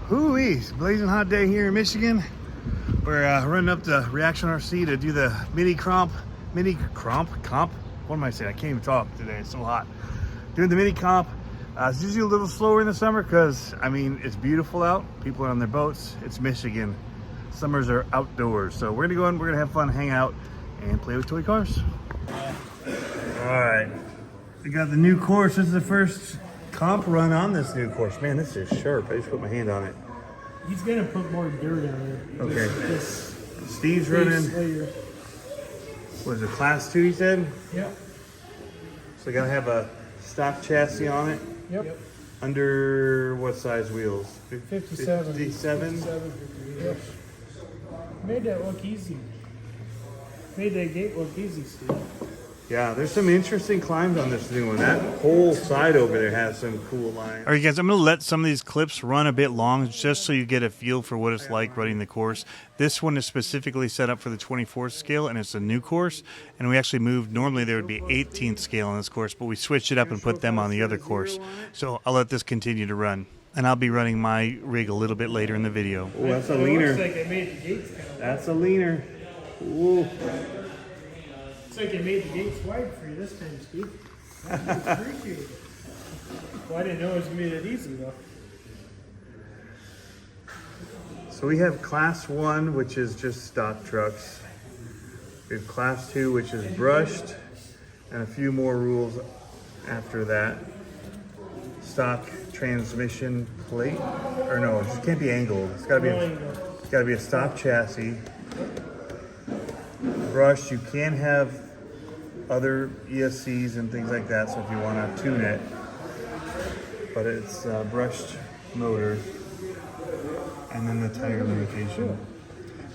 Hoo-wee, blazing hot day here in Michigan. We're running up to CCxRC to do the comp. What am I saying? I can't even talk today, it's so hot. Doing the mini comp. It's usually a little slower in the summer because, I mean, it's beautiful out. People are on their boats. It's Michigan. Summers are outdoors. So we're gonna go in, we're gonna have fun, hang out, and play with toy cars. All right, we got the new course. This is the first comp run on this new course. Man, this is sharp. I just put my hand on it. He's gonna put more dirt on it. Okay. Steve's running. What is it, class 2, he said? Yep. So gotta have a stock chassis on it. Yep. Under what size wheels? 57. 57? Yep. Made that look easy. Made that gate look easy, Steve. Yeah, there's some interesting climbs on this new one. That whole side over there has some cool lines. All right, guys, I'm going to let some of these clips run a bit long just so you get a feel for what it's like running the course. This one is specifically set up for the 24th scale, and it's a new course. And we actually moved, normally there would be 18th scale on this course, but we switched it up and put them on the other course. So I'll let this continue to run. And I'll be running my rig a little bit later in the video. Oh, that's a leaner. Looks like I made the gates kind of. That's a leaner. Ooh. Looks like I made the gates wide for you this time, Steve. Appreciate it. Well, I didn't know it was going to be that easy, though. So we have class 1, which is just stock trucks. We have class 2, which is brushed, and a few more rules after that. Stock transmission plate, or no, it can't be angled. It's got to be a stock chassis. Brushed, you can have other ESCs and things like that, so if you want to tune it, but it's brushed motor, and then the tire limitation.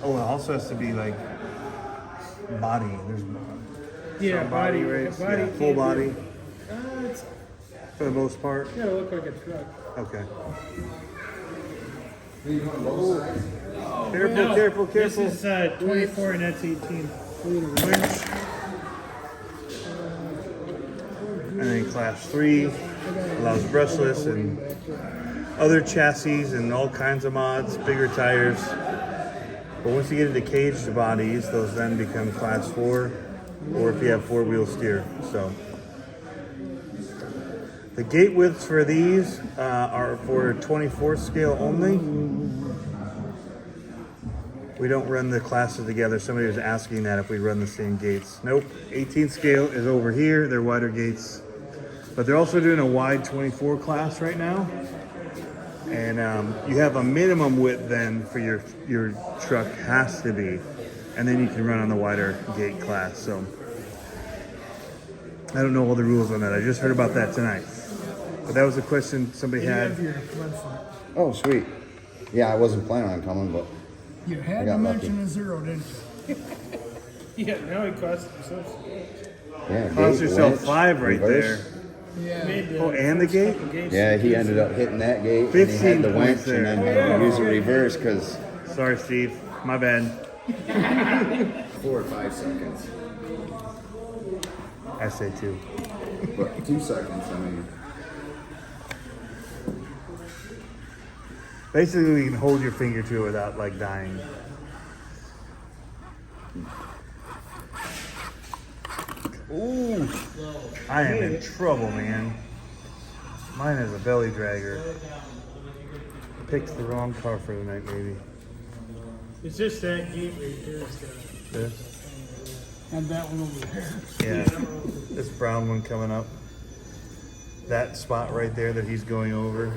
Oh, it also has to be like body. There's body race, full body for the most part. It's gotta look like a truck. Okay. Careful. This is 24 and that's 18. Winch. And then class 3 allows brushless and other chassis and all kinds of mods, bigger tires. But once you get into caged bodies, those then become class 4, or if you have 4-wheel steer. So the gate widths for these are for 24 scale only. We don't run the classes together. Somebody was asking that if we run the same gates. Nope, 18 scale is over here. They're wider gates. But they're also doing a wide 24 class right now. And you have a minimum width then for your truck has to be. And then you can run on the wider gate class. So I don't know all the rules on that. I just heard about that tonight. But that was a question somebody had. Oh, sweet. Yeah, I wasn't planning on coming, but You had to mention a 0, didn't you? Yeah, now it costs yourself. yeah, Cost gate, yourself winch, 5 right reverse. Yeah. Oh, and the gate? Yeah, he ended up hitting that gate. 15 and he had the points winch, and then there. had to use a reverse because there. Sorry, Steve. My bad. 4 or 5 seconds. I say 2. But 2 seconds, I mean. Basically, you can hold your finger to it without like dying. Ooh, I am in trouble, man. Mine is a belly dragger. Picked the wrong car for the night, maybe. It's just that gate right there. This? And that one over there. Yeah, this brown one coming up. That spot right there that he's going over.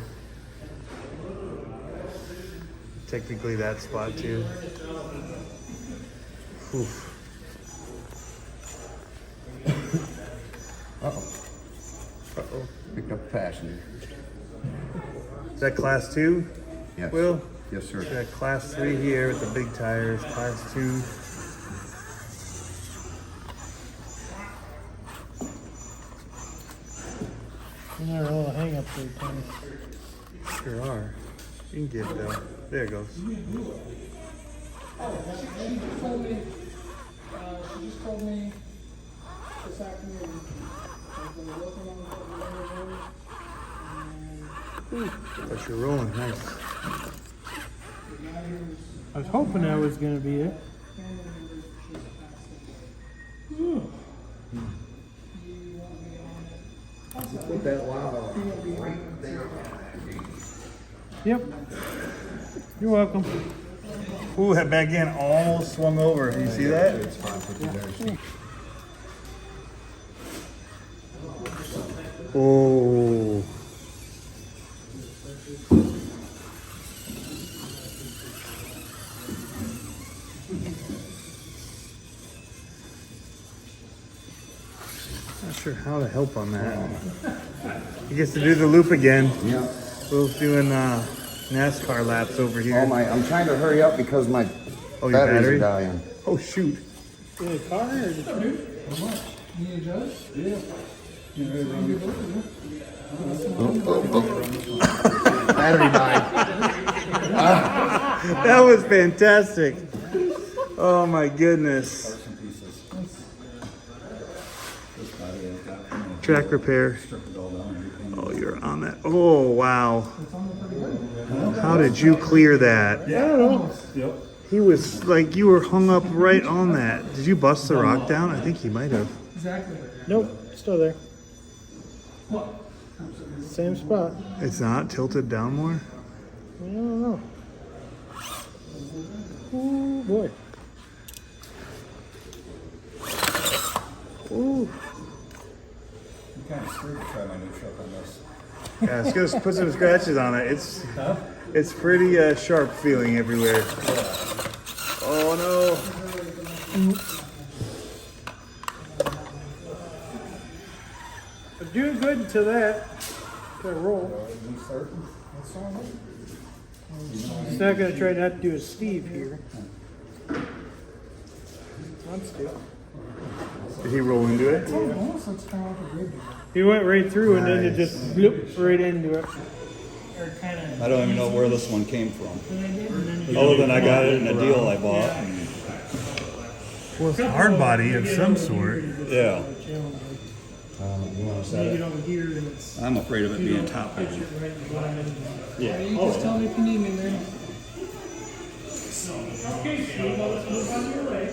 Technically that spot too. Oof. Uh-oh. Picked up a passenger. Is that class 2? Yes. Will? Yes, sir. We got class 3 here with the big tires. Class 2. And there are a little hang up there, Tony. Sure are. You can get it though. There it goes. She just told me this afternoon. But you're rolling, nice. I was hoping that was gonna be it. Put that lava right there. Yep. You're welcome. Ooh, that back end almost swung over. You see that? It's fine. Put you there. Oh. Not sure how to help on that. He gets to do the loop again. Yeah. Will's doing NASCAR laps over here. Oh my! I'm trying to hurry up because my Oh, your batteries battery? are dying. Oh shoot. In the car or the truck? Battery died. That was fantastic. Oh my goodness. Track repair. Oh, you're on that. Oh, wow. How did you clear that? Yeah. He was like, you were hung up right on that. Did you bust the rock down? I think he might have. Nope. Still there. Same spot. It's not tilted down more? I don't know. Oh boy. Ooh. I'm kind of scared to try my new truck on this. Yeah, it's gonna put some scratches on it. It's pretty sharp feeling everywhere. Oh no. I'm doing good until that. Gotta roll. Just not gonna try not to do a Steve here. I'm Steve. Did he roll into it? He went right through and then it just bloop right into it. Or kind of. I don't even know where this one came from. Other than I got it in a deal I bought. Well, it's a hard body of some sort. Yeah, You want to set You it? don't hear and it's. I'm afraid of it being top Pitch heavy. it right in the bottom end. Yeah. You just tell me if you need me, man. Okay, Steve, let's move on your way.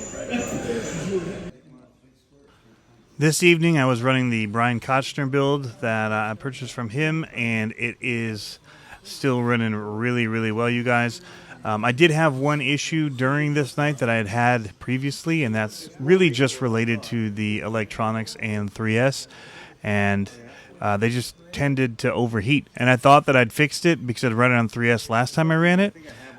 This evening I was running the Brian Kochner build that I purchased from him, and it is still running really, really well, you guys. I did have one issue during this night that I had previously, and that's really just related to the electronics and 3S, and they just tended to overheat. And I thought that I'd fixed it because I'd run it on 3S last time I ran it.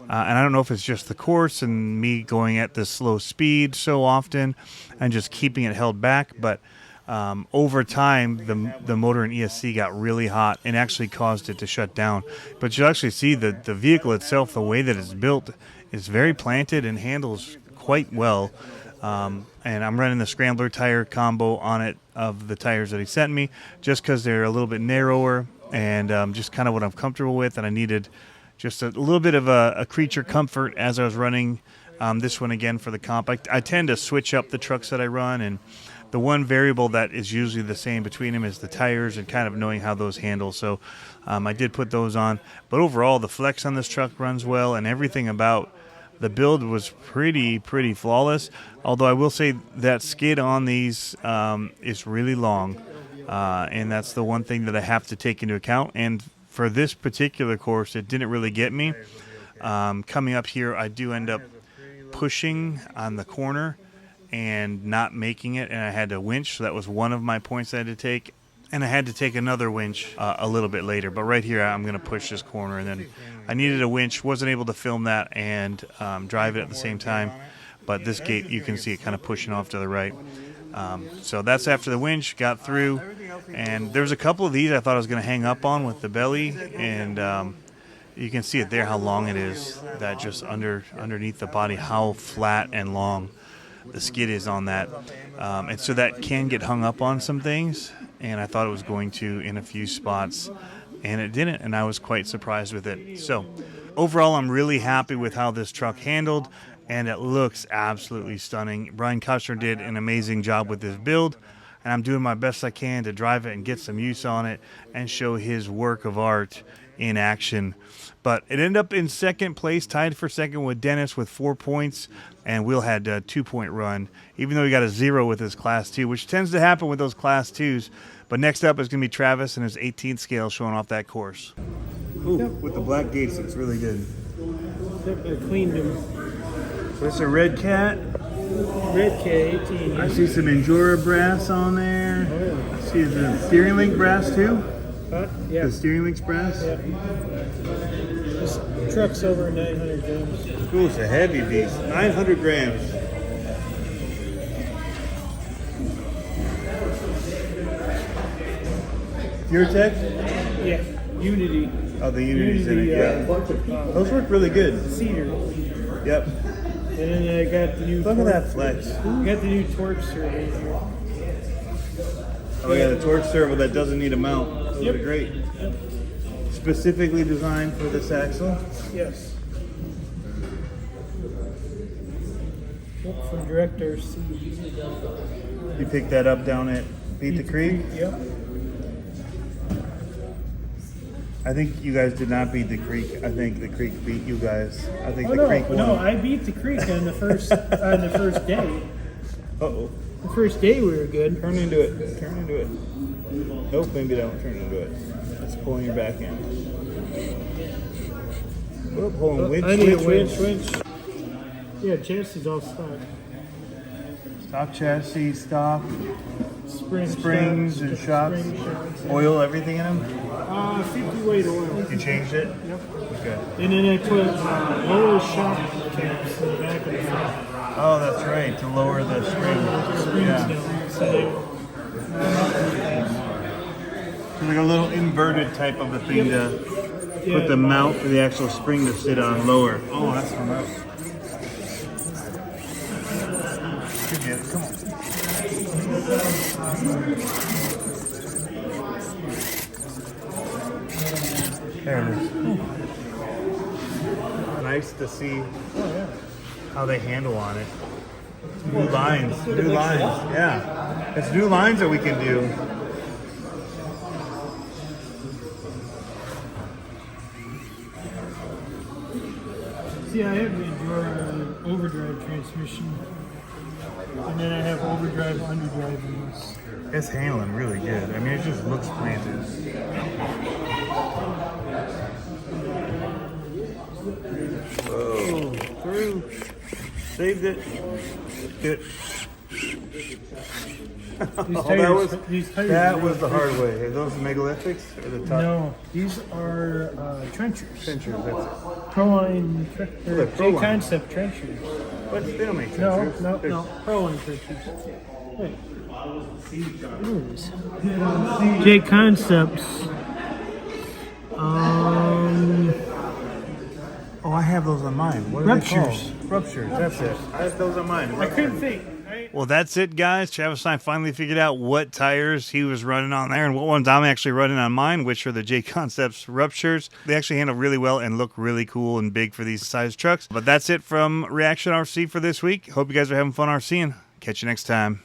And I don't know if it's just the course and me going at this slow speed so often and just keeping it held back. But over time, the motor in ESC got really hot and actually caused it to shut down. But you'll actually see that the vehicle itself, the way that it's built, is very planted and handles quite well. And I'm running the Scrambler tire combo on it of the tires that he sent me just because they're a little bit narrower and just kind of what I'm comfortable with. And I needed just a little bit of a creature comfort as I was running this one again for the comp. I tend to switch up the trucks that I run, and the one variable that is usually the same between them is the tires and kind of knowing how those handle. So I did put those on. But overall, the flex on this truck runs well, and everything about the build was pretty flawless. Although I will say that skid on these is really long, and that's the one thing that I have to take into account. And for this particular course, it didn't really get me. Coming up here, I do end up pushing on the corner and not making it, and I had to winch. So that was one of my points I had to take. And I had to take another winch a little bit later. But right here, I'm going to push this corner. And then I needed a winch. Wasn't able to film that and drive it at the same time. But this gate, you can see it kind of pushing off to the right. So that's after the winch, got through. And there's a couple of these I thought I was going to hang up on with the belly. And you can see it there, how long it is. That just underneath the body, how flat and long the skid is on that. And so that can get hung up on some things. And I thought it was going to in a few spots. And it didn't. And I was quite surprised with it. So overall, I'm really happy with how this truck handled. And it looks absolutely stunning. Brian Kochner did an amazing job with this build. And I'm doing my best I can to drive it and get some use on it and show his work of art in action. But it ended up in second place, tied for second with Dennis with 4 points, and Will had a 2-point run, even though he got a 0 with his Class 2, which tends to happen with those Class 2s. But next up is going to be Travis and his 18th scale showing off that course. Ooh, with the black gates, it's really good. Yep, I cleaned them. So it's a red cat. Red K 18. I see some Endura brass on there. Oh, yeah. I see the steering link brass too. Yeah. The steering link's brass. Yeah. This truck's over 900 grams. Ooh, it's a heavy beast. 900 grams. Furetech? Yeah. Unity. Oh, the Unity's in it, yeah. Those work really good. Cedar. Yep. And then I got the new. Look at that flex. Got the new torque servo here. Oh yeah, the torque servo that doesn't need a mount. Those Yep. are great. Specifically designed for this axle. Yes. Yep, from Director C. You picked that up down at Beat the Creek? Yep. I think you guys did not beat the Creek. I think the Creek beat you guys. I think Oh the Creek won. no! I beat the Creek on the first day. Uh-oh. The first day we were good. Turn into it. Turn into it. Nope, maybe don't turn into it. It's pulling your back in. Oh, hold on. I need a winch. Yeah, chassis all stock. Stock chassis, stock, Springs and shocks. Spring shocks. Oil, everything in them? 50 weight oil. You changed it? Yep. Okay. And then I put lower shock caps in the back of the front. Oh, that's right, to lower the spring. Springs Yeah. down. So they, So like a little inverted type of a thing to yeah, put the mount for the actual spring to sit on lower. Oh, that's smart. Good deal. Come on. There it is. Nice to see how they handle on it. New lines. Yeah. It's new lines that we can do. see, I have the Endura overdrive transmission. And then I have overdrive, underdrive in this. It's handling really good. I mean, it just looks planted. Whoa, through. Saved it. Good. That was the hard way. Are those megalithics or the top? No, these are trenchers. Trenchers, that's it. Proline, they're Proline. J-Concept trenchers. But they don't make No, trenchers. no, They're- no. Proline trenchers. Wait. What is this? J-Concepts. Oh, I have those on mine. What are Ruptures. they called? Ruptures, that's it. I have those on mine. I couldn't think. Well, that's it, guys. Travis and I finally figured out what tires he was running on there and what ones I'm actually running on mine, which are the J-Concepts Ruptures. They actually handle really well and look really cool and big for these size trucks. But that's it from Reaction RC for this week. Hope you guys are having fun RCing. Catch you next time.